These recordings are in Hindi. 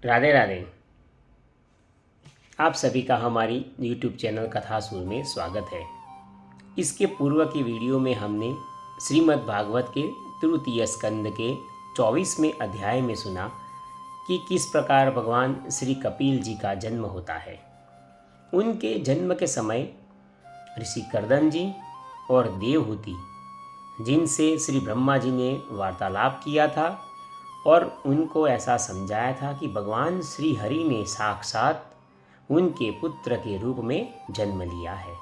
राधे राधे। आप सभी का हमारी YouTube चैनल कथासुर में स्वागत है। इसके पूर्व की वीडियो में हमने श्रीमद् भागवत के तृतीय स्कंद के 24वें अध्याय में सुना कि किस प्रकार भगवान श्री कपिल जी का जन्म होता है। उनके जन्म के समय ऋषि कर्दम जी और देवहूति, जिनसे श्री ब्रह्मा जी ने वार्तालाप किया था और उनको ऐसा समझाया था कि भगवान श्री हरि ने साक्षात उनके पुत्र के रूप में जन्म लिया है,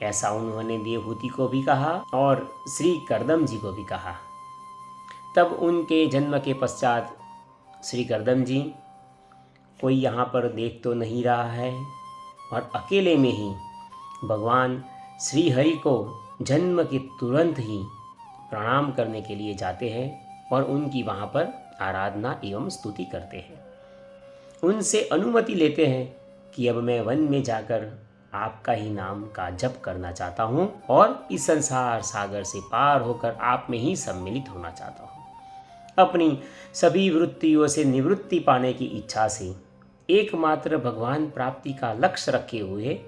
ऐसा उन्होंने देवहूति को भी कहा और श्री कर्दम जी को भी कहा। तब उनके जन्म के पश्चात श्री कर्दम जी, कोई यहाँ पर देख तो नहीं रहा है, और अकेले में ही भगवान श्री हरि को जन्म के तुरंत ही प्रणाम करने के लिए जाते हैं और उनकी वहाँ पर आराधना एवं स्तुति करते हैं। उनसे अनुमति लेते हैं कि अब मैं वन में जाकर आपका ही नाम का जप करना चाहता हूँ और इस संसार सागर से पार होकर आप में ही सम्मिलित होना चाहता हूँ। अपनी सभी वृत्तियों से निवृत्ति पाने की इच्छा से एकमात्र भगवान प्राप्ति का लक्ष्य रखे हुए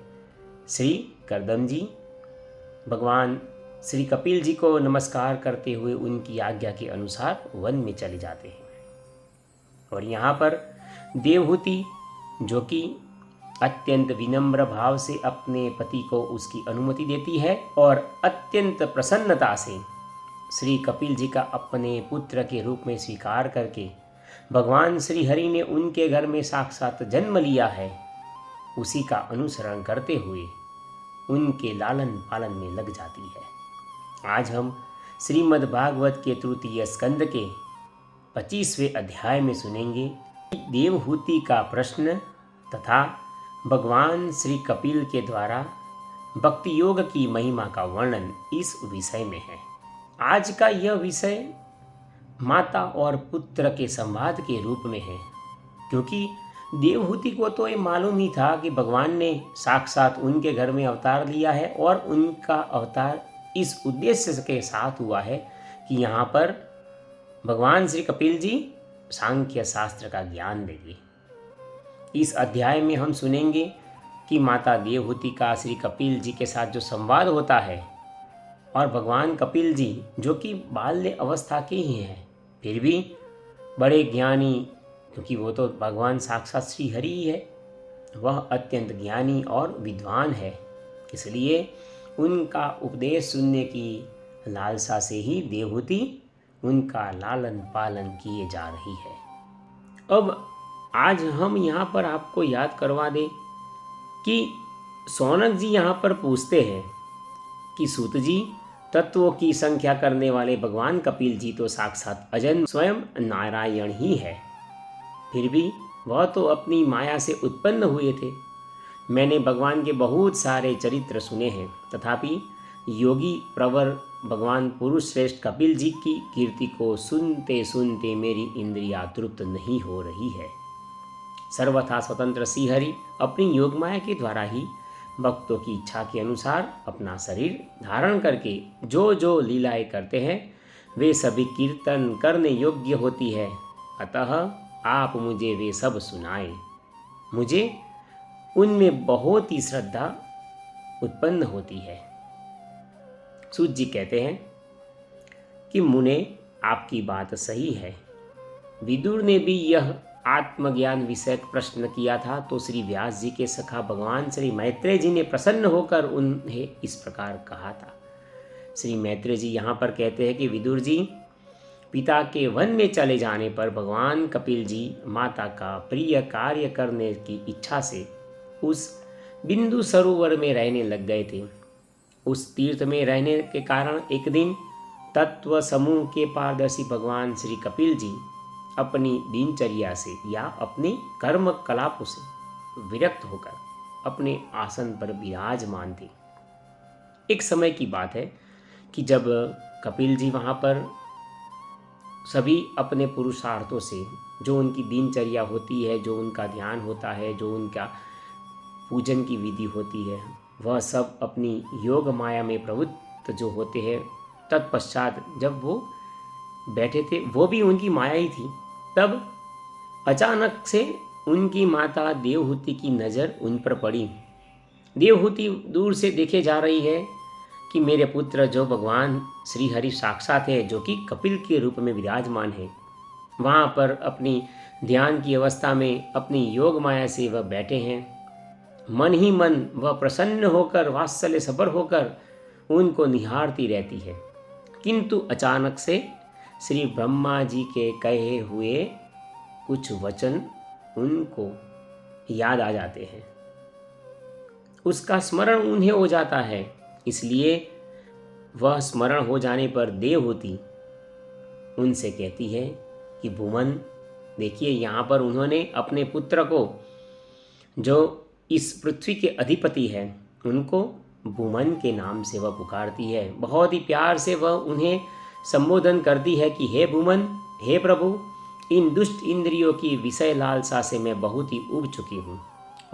श्री कर्दम जी भगवान श्री कपिल जी को नमस्कार करते हुए उनकी आज्ञा के अनुसार वन में चले जाते हैं। और यहाँ पर देवहूति, जो कि अत्यंत विनम्र भाव से अपने पति को उसकी अनुमति देती है और अत्यंत प्रसन्नता से श्री कपिल जी का अपने पुत्र के रूप में स्वीकार करके भगवान श्री हरि ने उनके घर में साक्षात जन्म लिया है, उसी का अनुसरण करते हुए उनके लालन पालन में लग जाती है। आज हम श्रीमद् भागवत के तृतीय स्कंद के 25वें अध्याय में सुनेंगे देवहूति का प्रश्न तथा भगवान श्री कपिल के द्वारा भक्ति योग की महिमा का वर्णन इस विषय में है। आज का यह विषय माता और पुत्र के संवाद के रूप में है, क्योंकि देवहूति को तो ये मालूम ही था कि भगवान ने साक्षात उनके घर में अवतार लिया है और उनका अवतार इस उद्देश्य के साथ हुआ है कि यहाँ पर भगवान श्री कपिल जी सांख्य शास्त्र का ज्ञान देंगे। इस अध्याय में हम सुनेंगे कि माता देवहूति का श्री कपिल जी के साथ जो संवाद होता है और भगवान कपिल जी, जो कि बाल्य अवस्था के ही हैं, फिर भी बड़े ज्ञानी, क्योंकि वो तो भगवान साक्षात श्री हरि ही है, वह अत्यंत ज्ञानी और विद्वान है, इसलिए उनका उपदेश सुनने की लालसा से ही देवहूति उनका लालन पालन किए जा रही है। अब आज हम यहाँ पर आपको याद करवा दें कि शौनक जी यहाँ पर पूछते हैं कि सूत जी, तत्वों की संख्या करने वाले भगवान कपिल जी तो साक्षात अजन्म स्वयं नारायण ही है, फिर भी वह तो अपनी माया से उत्पन्न हुए थे। मैंने भगवान के बहुत सारे चरित्र सुने हैं, तथापि योगी प्रवर भगवान पुरुष श्रेष्ठ कपिल जी की कीर्ति को सुनते सुनते मेरी इंद्रियां तृप्त नहीं हो रही है। सर्वथा स्वतंत्र श्रीहरि अपनी योगमाया के द्वारा ही भक्तों की इच्छा के अनुसार अपना शरीर धारण करके जो जो लीलाएं करते हैं वे सभी कीर्तन करने योग्य होती है। अतः आप मुझे वे सब सुनाएं, मुझे उनमें बहुत ही श्रद्धा उत्पन्न होती है। सूत जी कहते हैं कि मुने, आपकी बात सही है। विदुर ने भी यह आत्मज्ञान विषयक प्रश्न किया था तो श्री व्यास जी के सखा भगवान श्री मैत्रेय जी ने प्रसन्न होकर उन्हें इस प्रकार कहा था। श्री मैत्रेय जी यहाँ पर कहते हैं कि विदुर जी, पिता के वन में चले जाने पर भगवान कपिल जी माता का प्रिय कार्य करने की इच्छा से उस बिंदु सरोवर में रहने लग गए थे। उस तीर्थ में रहने के कारण एक दिन तत्व समूह के पारदर्शी भगवान श्री कपिल जी अपनी दिनचर्या से या अपने कर्म कलापों से विरक्त होकर अपने आसन पर विराजमान थे। एक समय की बात है कि जब कपिल जी वहाँ पर सभी अपने पुरुषार्थों से, जो उनकी दिनचर्या होती है, जो उनका ध्यान होता है, जो उनका पूजन की विधि होती है, वह सब अपनी योग माया में प्रवृत्त जो होते हैं, तत्पश्चात जब वो बैठे थे, वो भी उनकी माया ही थी। तब अचानक से उनकी माता देवहूति की नज़र उन पर पड़ी। देवहूति दूर से देखे जा रही है कि मेरे पुत्र जो भगवान श्री हरि साक्षात है, जो कि कपिल के रूप में विराजमान है, वहाँ पर अपनी ध्यान की अवस्था में अपनी योग माया से वह बैठे हैं। मन ही मन वह प्रसन्न होकर, वात्सल्य सबर होकर उनको निहारती रहती है। किंतु अचानक से श्री ब्रह्मा जी के कहे हुए कुछ वचन उनको याद आ जाते हैं, उसका स्मरण उन्हें हो जाता है। इसलिए वह स्मरण हो जाने पर देवहूति उनसे कहती है कि भूमन, देखिए यहाँ पर उन्होंने अपने पुत्र को, जो इस पृथ्वी के अधिपति हैं, उनको भूमन के नाम से वह पुकारती है। बहुत ही प्यार से वह उन्हें संबोधन करती है कि हे भूमन, हे प्रभु, इन दुष्ट इंद्रियों की विषय लालसा से मैं बहुत ही उब चुकी हूँ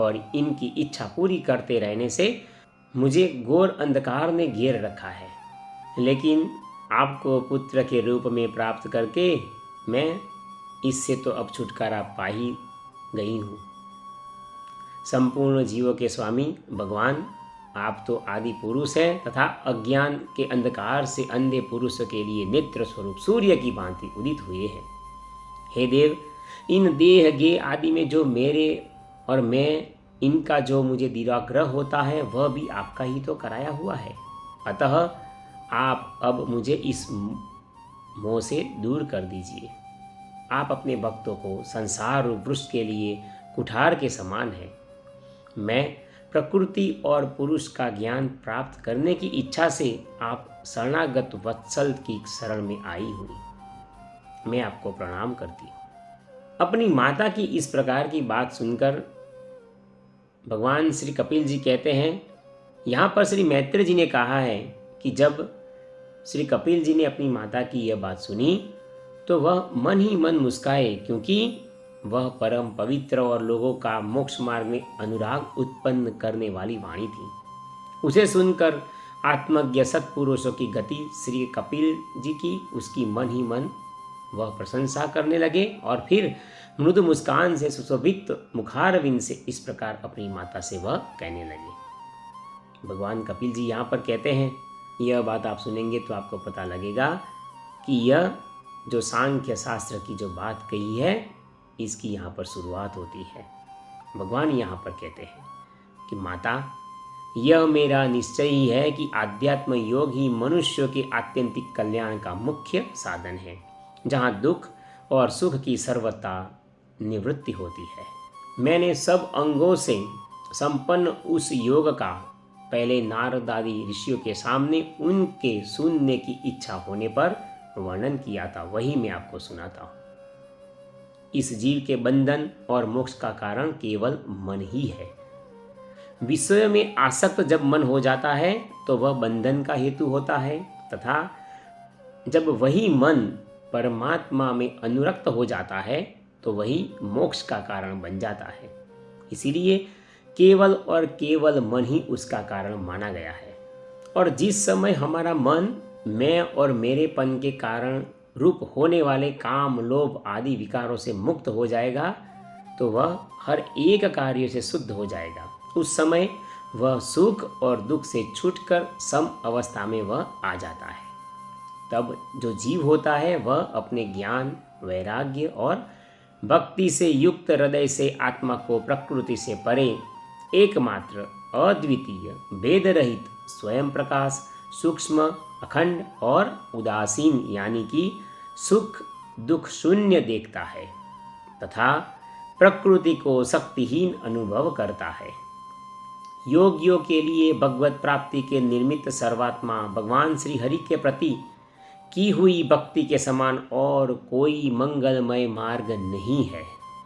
और इनकी इच्छा पूरी करते रहने से मुझे घोर अंधकार ने घेर रखा है। लेकिन आपको पुत्र के रूप में प्राप्त करके मैं इससे तो अब छुटकारा पा ही गई हूँ। संपूर्ण जीवों के स्वामी भगवान, आप तो आदि पुरुष हैं तथा अज्ञान के अंधकार से अंधे पुरुषों के लिए नेत्र स्वरूप सूर्य की भांति उदित हुए हैं। हे देव, इन देह गे आदि में जो मेरे और मैं, इनका जो मुझे दुराग्रह होता है वह भी आपका ही तो कराया हुआ है। अतः आप अब मुझे इस मोह से दूर कर दीजिए। आप अपने भक्तों को संसार वृक्ष के लिए कुठार के समान है। मैं प्रकृति और पुरुष का ज्ञान प्राप्त करने की इच्छा से आप शरणागत वत्सल की शरण में आई हुई, मैं आपको प्रणाम करती हूँ। अपनी माता की इस प्रकार की बात सुनकर भगवान श्री कपिल जी कहते हैं, यहाँ पर श्री मैत्रेय जी ने कहा है कि जब श्री कपिल जी ने अपनी माता की यह बात सुनी तो वह मन ही मन मुस्काए, क्योंकि वह परम पवित्र और लोगों का मोक्ष मार्ग में अनुराग उत्पन्न करने वाली वाणी थी। उसे सुनकर आत्मज्ञ सत्पुरुषों की गति श्री कपिल जी की, उसकी मन ही मन वह प्रशंसा करने लगे और फिर मृदु मुस्कान से सुशोभित मुखारविंद से इस प्रकार अपनी माता से वह कहने लगे। भगवान कपिल जी यहाँ पर कहते हैं, यह बात आप सुनेंगे तो आपको पता लगेगा कि यह जो सांख्य शास्त्र की जो बात कही है, इसकी यहाँ पर शुरुआत होती है। भगवान यहाँ पर कहते हैं कि माता, यह मेरा निश्चय ही है कि आध्यात्म योग ही मनुष्यों के आत्यंतिक कल्याण का मुख्य साधन है, जहाँ दुख और सुख की सर्वथा निवृत्ति होती है। मैंने सब अंगों से संपन्न उस योग का पहले नारद आदि ऋषियों के सामने उनके सुनने की इच्छा होने पर वर्णन किया था, वही मैं आपको सुनाता हूँ। इस जीव के बंधन और मोक्ष का कारण केवल मन ही है। विषय में आसक्त जब मन हो जाता है तो वह बंधन का हेतु होता है, तथा जब वही मन परमात्मा में अनुरक्त हो जाता है तो वही मोक्ष का कारण बन जाता है। इसीलिए केवल और केवल मन ही उसका कारण माना गया है। और जिस समय हमारा मन मैं और मेरेपन के कारण रूप होने वाले काम, लोभ आदि विकारों से मुक्त हो जाएगा तो वह हर एक कार्य से शुद्ध हो जाएगा। उस समय वह सुख और दुख से छूटकर सम अवस्था में वह आ जाता है। तब जो जीव होता है वह अपने ज्ञान, वैराग्य और भक्ति से युक्त हृदय से आत्मा को प्रकृति से परे एकमात्र अद्वितीय भेद रहित स्वयं प्रकाश, सूक्ष्म, अखंड और उदासीन यानी कि सुख दुख शून्य देखता है तथा प्रकृति को शक्तिहीन अनुभव करता है। योगियों के लिए भगवत प्राप्ति के निमित्त सर्वात्मा भगवान श्री हरि के प्रति की हुई भक्ति के समान और कोई मंगलमय मार्ग नहीं है।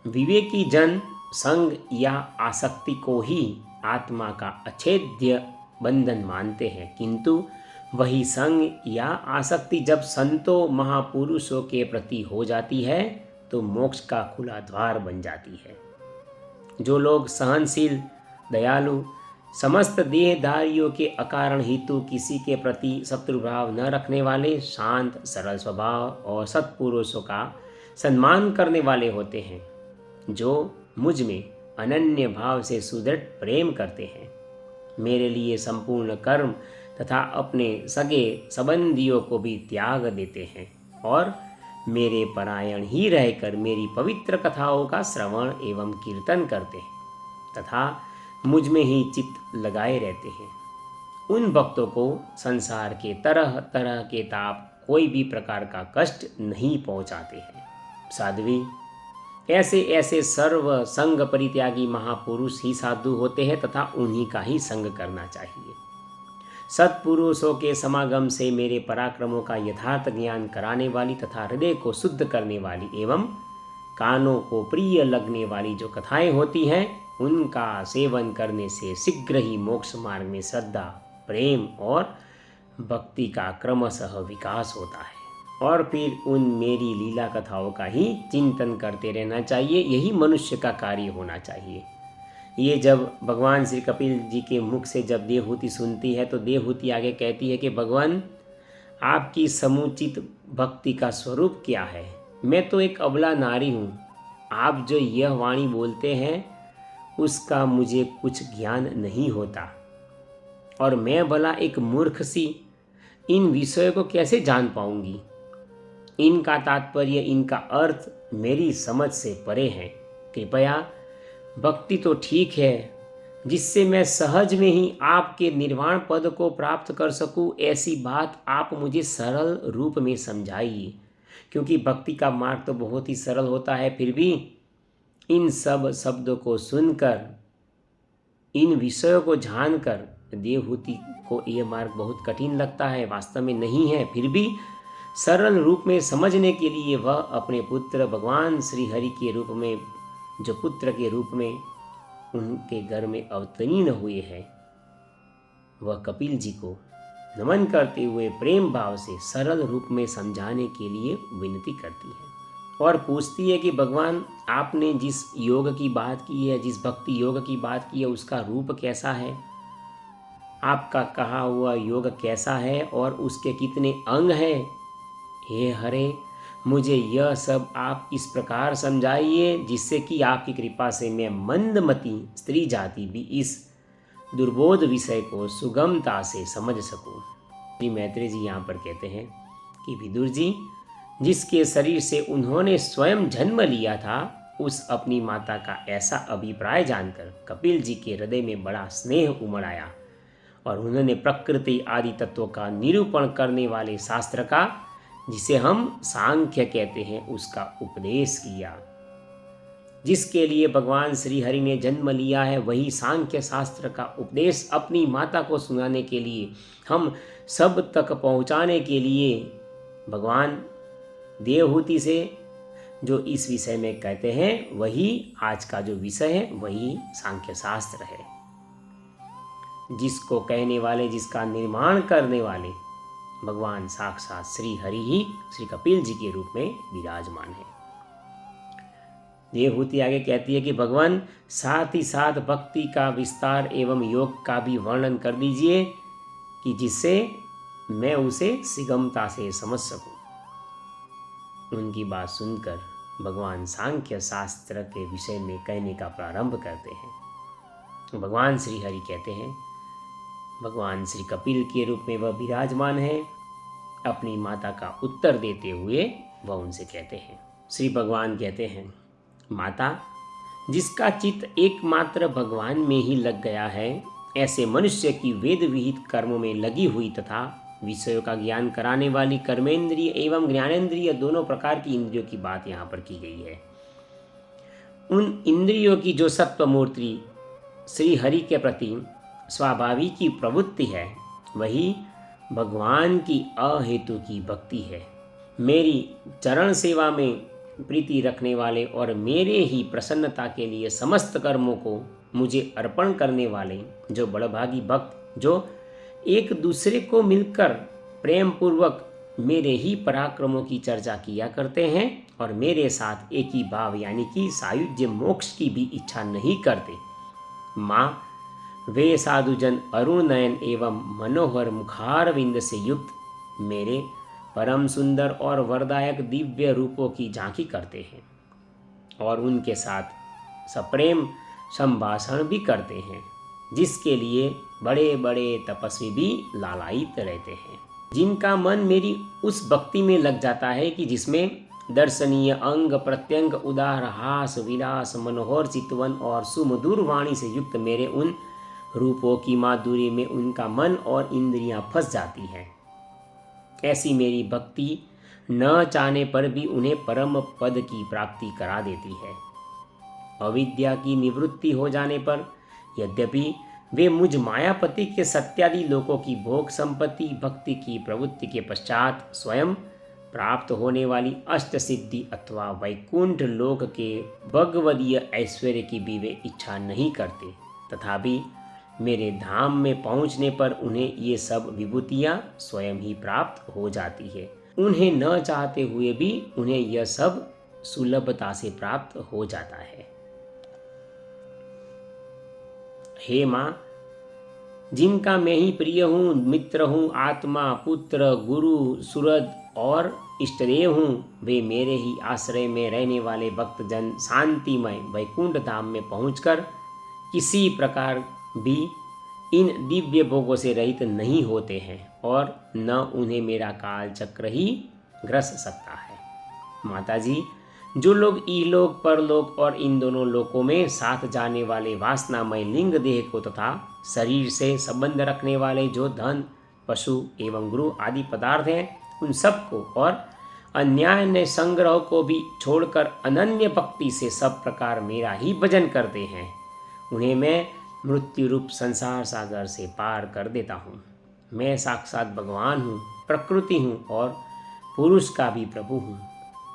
विवेकी जन संग या आसक्ति को ही आत्मा का अछेद्य बंधन मानते हैं, किंतु वही संग या आसक्ति जब संतों महापुरुषों के प्रति हो जाती है तो मोक्ष का खुला द्वार बन जाती है। जो लोग सहनशील, दयालु, समस्त देहधारियों के अकारण हेतु किसी के प्रति शत्रुभाव न रखने वाले, शांत सरल स्वभाव और सत्पुरुषों का सम्मान करने वाले होते हैं, जो मुझ में अनन्य भाव से सुदृढ़ प्रेम करते हैं, मेरे लिए संपूर्ण कर्म तथा अपने सगे संबंधियों को भी त्याग देते हैं और मेरे परायण ही रहकर मेरी पवित्र कथाओं का श्रवण एवं कीर्तन करते हैं तथा मुझ में ही चित्त लगाए रहते हैं। उन भक्तों को संसार के तरह तरह के ताप कोई भी प्रकार का कष्ट नहीं पहुंचाते हैं। साध्वी, ऐसे ऐसे सर्व संग परित्यागी महापुरुष ही साधु होते हैं तथा उन्हीं का ही संग करना चाहिए। सत्पुरुषों के समागम से मेरे पराक्रमों का यथार्थ ज्ञान कराने वाली तथा हृदय को शुद्ध करने वाली एवं कानों को प्रिय लगने वाली जो कथाएं होती हैं, उनका सेवन करने से शीघ्र ही मोक्ष मार्ग में श्रद्धा, प्रेम और भक्ति का क्रमशः विकास होता है और फिर उन मेरी लीला कथाओं का ही चिंतन करते रहना चाहिए। यही मनुष्य का कार्य होना चाहिए। ये जब भगवान श्री कपिल जी के मुख से जब देवहूति सुनती है तो देवहूति आगे कहती है कि भगवान, आपकी समुचित भक्ति का स्वरूप क्या है? मैं तो एक अबला नारी हूँ। आप जो यह वाणी बोलते हैं उसका मुझे कुछ ज्ञान नहीं होता और मैं भला एक मूर्ख सी इन विषयों को कैसे जान पाऊंगी? इनका तात्पर्य, इनका अर्थ मेरी समझ से परे है। कृपया भक्ति तो ठीक है, जिससे मैं सहज में ही आपके निर्वाण पद को प्राप्त कर सकूं, ऐसी बात आप मुझे सरल रूप में समझाइए। क्योंकि भक्ति का मार्ग तो बहुत ही सरल होता है, फिर भी इन सब शब्दों को सुनकर, इन विषयों को जानकर देवहूति को यह मार्ग बहुत कठिन लगता है। वास्तव में नहीं है, फिर भी सरल रूप में समझने के लिए वह अपने पुत्र भगवान श्री हरि के रूप में, जो पुत्र के रूप में उनके घर में अवतीर्ण हुए हैं, वह कपिल जी को नमन करते हुए प्रेम भाव से सरल रूप में समझाने के लिए विनती करती है और पूछती है कि भगवान, आपने जिस योग की बात की है, जिस भक्ति योग की बात की है, उसका रूप कैसा है? आपका कहा हुआ योग कैसा है और उसके कितने अंग हैं? हे हरे, मुझे यह सब आप इस प्रकार समझाइए जिससे कि आपकी कृपा से मैं मंदमती स्त्री जाति भी इस दुर्बोध विषय को सुगमता से समझ सकूं। श्री मैत्रेय जी यहाँ पर कहते हैं कि विदुर जी, जिसके शरीर से उन्होंने स्वयं जन्म लिया था, उस अपनी माता का ऐसा अभिप्राय जानकर कपिल जी के हृदय में बड़ा स्नेह उमड़ आया और उन्होंने प्रकृति आदि तत्वों का निरूपण करने वाले शास्त्र का, जिसे हम सांख्य कहते हैं, उसका उपदेश किया। जिसके लिए भगवान श्री हरि ने जन्म लिया है, वही सांख्य शास्त्र का उपदेश अपनी माता को सुनाने के लिए, हम सब तक पहुंचाने के लिए भगवान देवहूति से जो इस विषय में कहते हैं, वही आज का जो विषय है, वही सांख्य शास्त्र है। जिसको कहने वाले, जिसका निर्माण करने वाले भगवान साक्षात श्री हरि ही श्री कपिल जी के रूप में विराजमान है। देवहूति आगे कहती है कि भगवान, साथ ही साथ भक्ति का विस्तार एवं योग का भी वर्णन कर दीजिए कि जिससे मैं उसे सुगमता से समझ सकूं। उनकी बात सुनकर भगवान सांख्य शास्त्र के विषय में कहने का प्रारंभ करते हैं। भगवान श्री हरि कहते हैं, भगवान श्री कपिल के रूप में वह विराजमान है। अपनी माता का उत्तर देते हुए वह उनसे कहते हैं, श्री भगवान कहते हैं, माता, जिसका चित्त एकमात्र भगवान में ही लग गया है, ऐसे मनुष्य की वेद विहित कर्मों में लगी हुई तथा विषयों का ज्ञान कराने वाली कर्मेंद्रिय एवं ज्ञानेंद्रिय दोनों प्रकार की इंद्रियों की बात यहाँ पर की गई है। उन इंद्रियों की जो सत्व मूर्ति श्री हरि के प्रति स्वाभाविक की प्रवृत्ति है, वही भगवान की अहेतु की भक्ति है। मेरी चरण सेवा में प्रीति रखने वाले और मेरे ही प्रसन्नता के लिए समस्त कर्मों को मुझे अर्पण करने वाले जो बड़भागी भक्त, जो एक दूसरे को मिलकर प्रेम पूर्वक मेरे ही पराक्रमों की चर्चा किया करते हैं और मेरे साथ एक ही भाव यानी कि सायुज्य मोक्ष की भी इच्छा नहीं करते। माँ, वे साधुजन अरुण नयन एवं मनोहर मुखारविंद से युक्त मेरे परम सुंदर और वरदायक दिव्य रूपों की झांकी करते हैं। और उनके साथ सप्रेम संभाषण भी करते हैं, जिसके लिए बड़े बड़े तपस्वी भी लालायित रहते हैं। जिनका मन मेरी उस भक्ति में लग जाता है कि जिसमें दर्शनीय अंग प्रत्यंग उदार हास विलास मनोहर चितवन और सुमधुर वाणी से युक्त मेरे उन रूपों की माधुरी में उनका मन और इंद्रियां फंस जाती हैं। ऐसी मेरी भक्ति न चाहने पर भी उन्हें परम पद की प्राप्ति करा देती है। अविद्या की निवृत्ति हो जाने पर यद्यपि वे मुझ मायापति के सत्यादि लोकों की भोग संपत्ति भक्ति की प्रवृत्ति के पश्चात स्वयं प्राप्त होने वाली अष्ट सिद्धि अथवा वैकुंठ लोक के भगवदीय ऐश्वर्य की भी वे इच्छा नहीं करते, तथापि मेरे धाम में पहुंचने पर उन्हें ये सब विभूतियां स्वयं ही प्राप्त हो जाती है। उन्हें न चाहते हुए भी उन्हें यह सब सुलभता से प्राप्त हो जाता है। हे माँ, जिनका मैं ही प्रिय हूँ, मित्र हूँ, आत्मा, पुत्र, गुरु, सुहृद और इष्टदेव हूँ, वे मेरे ही आश्रय में रहने वाले भक्तजन शांतिमय वैकुंठ धाम में पहुंचकर किसी प्रकार भी इन दिव्य भोगों से रहित नहीं होते हैं और न उन्हें मेरा काल चक्र ही ग्रस सकता है। माता जी, जो लोग इहलोक परलोक और इन दोनों लोकों में साथ जाने वाले वासनामय लिंग देह को तथा शरीर से संबंध रखने वाले जो धन पशु एवं गुरु आदि पदार्थ हैं, उन सबको और अन्याय संग्रह को भी छोड़कर अनन्य भक्ति से सब प्रकार मेरा ही भजन करते हैं, उन्हें मैं मृत्यु रूप संसार सागर से पार कर देता हूँ। मैं साक्षात भगवान हूँ, प्रकृति हूँ और पुरुष का भी प्रभु हूँ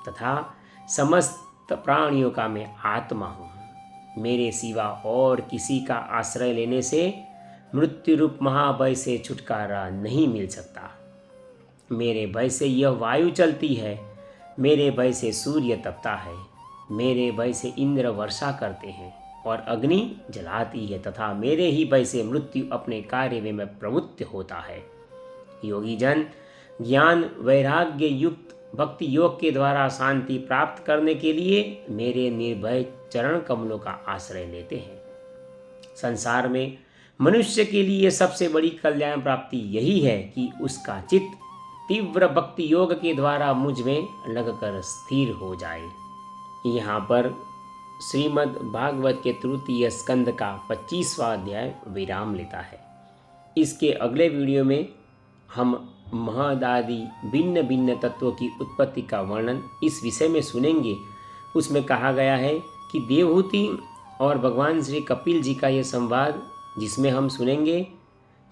तथा समस्त प्राणियों का मैं आत्मा हूँ। मेरे सिवा और किसी का आश्रय लेने से मृत्यु रूप महाभय से छुटकारा नहीं मिल सकता। मेरे भय से यह वायु चलती है, मेरे भय से सूर्य तपता है, मेरे भय से इंद्र वर्षा करते हैं और अग्नि जलाती है तथा मेरे ही भय से मृत्यु अपने कार्य में प्रवृत्त होता है। योगी जन ज्ञान वैराग्य युक्त भक्ति योग के द्वारा शांति प्राप्त करने के लिए मेरे निर्भय चरण कमलों का आश्रय लेते हैं। संसार में मनुष्य के लिए सबसे बड़ी कल्याण प्राप्ति यही है कि उसका चित्त तीव्र भक्ति योग के द्वारा मुझ में लगकर स्थिर हो जाए। यहाँ पर श्रीमद् भागवत के तृतीय स्कंद का 25वां अध्याय विराम लेता है। इसके अगले वीडियो में हम महदादि भिन्न भिन्न तत्वों की उत्पत्ति का वर्णन इस विषय में सुनेंगे। उसमें कहा गया है कि देवहूति और भगवान श्री कपिल जी का यह संवाद, जिसमें हम सुनेंगे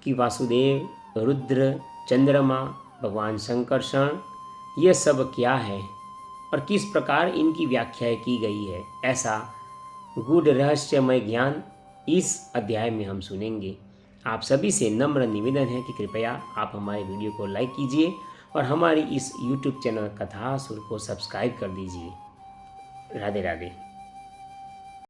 कि वासुदेव, रुद्र, चंद्रमा, भगवान शंकरषण ये सब क्या है और किस प्रकार इनकी व्याख्या की गई है। ऐसा गूढ़ रहस्यमय ज्ञान इस अध्याय में हम सुनेंगे। आप सभी से नम्र निवेदन है कि कृपया आप हमारे वीडियो को लाइक कीजिए और हमारी इस YouTube चैनल कथासुर को सब्सक्राइब कर दीजिए। राधे राधे।